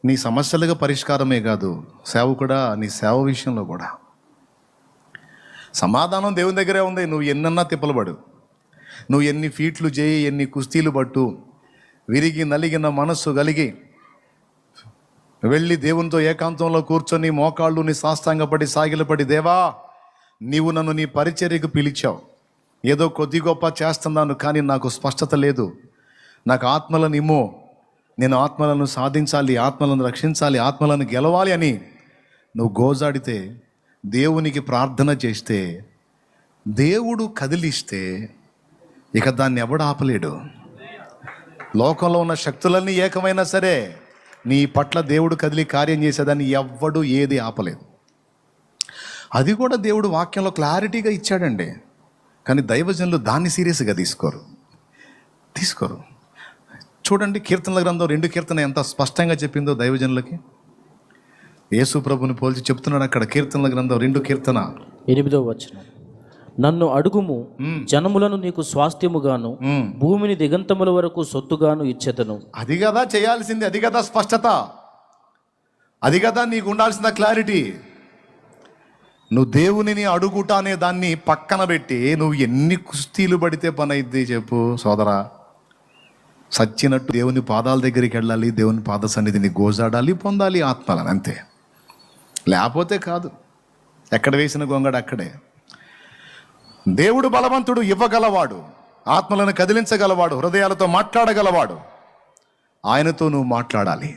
నీ సమస్యలుగా పరిష్కారమే కాదు, సేవకుడా నీ సేవ విషయంలో కూడా సమాధానం దేవుని దగ్గరే ఉంది. నువ్వు ఎన్నన్నా తిప్పలబడు, నువ్వు ఎన్ని ఫీట్లు చేయి, ఎన్ని కుస్తీలు పట్టు, విరిగి నలిగిన మనస్సు కలిగి వెళ్ళి దేవునితో ఏకాంతంలో కూర్చొని మోకాళ్ళు నీ సాష్టాంగపడి సాగిలపడి, దేవా నీవు నన్ను నీ పరిచర్యకు పిలిచావు, ఏదో కొద్ది గొప్ప చేస్తున్నాను కానీ నాకు స్పష్టత లేదు, నాకు ఆత్మలను ఇమ్మో, నేను ఆత్మలను సాధించాలి, ఆత్మలను రక్షించాలి, ఆత్మలను గెలవాలి అని నువ్వు గోజాడితే, దేవునికి ప్రార్థన చేస్తే, దేవుడు కదిలిస్తే ఇక దాన్ని ఎవడు ఆపలేడు. లోకంలో ఉన్న శక్తులన్నీ ఏకమైనా సరే నీ పట్ల దేవుడు కదిలి కార్యం చేసేదాన్ని ఎవ్వడు ఏది ఆపలేదు. అది కూడా దేవుడు వాక్యంలో క్లారిటీగా ఇచ్చాడండి. కానీ దైవజనులు దాన్ని సీరియస్గా తీసుకోరు. చూడండి, కీర్తనల గ్రంథం 2 కీర్తన ఎంత స్పష్టంగా చెప్పిందో దైవజనులకి. యేసు ప్రభుని పోల్చి చెప్తున్నాడు అక్కడ. కీర్తనల గ్రంథం 2 కీర్తన 8వ వచనం, నన్ను అడుగుము, జనములను నీకు స్వాస్థ్యముగాను భూమిని దిగంతముల వరకు సొత్తుగాను ఇచ్చెదను. అది కదా చేయాల్సింది, అది కదా స్పష్టత, అది కదా నీకు ఉండాల్సిన క్లారిటీ. నువ్వు దేవునిని అడుగుట అనే దాన్ని పక్కన పెట్టి నువ్వు ఎన్ని కుస్తీలు పడితే పని అయింది చెప్పు సోదరా. సచ్చినట్టు దేవుని పాదాల దగ్గరికి వెళ్ళాలి, దేవుని పాద సన్నిధిని గోజాడాలి, పొందాలి ఆత్మలను, అంతే. లేకపోతే కాదు. ఎక్కడ వేసిన గొంగడ అక్కడే. దేవుడు బలవంతుడు, ఇవ్వగలవాడు, ఆత్మలను కదిలించగలవాడు, హృదయాలతో మాట్లాడగలవాడు. ఆయనతో నువ్వు మాట్లాడాలి,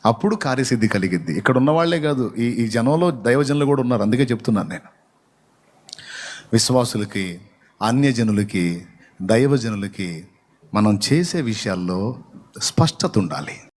అప్పుడు కార్యసిద్ధి కలిగిద్ది. ఇక్కడ ఉన్న వాళ్ళే కాదు, ఈ జనంలో దైవజనులు కూడా ఉన్నారు. అందుకే చెప్తున్నాను నేను, విశ్వాసులకి, అన్యజనులకి, దైవజనులకి మనం చేసే విషయాల్లో స్పష్టత ఉండాలి.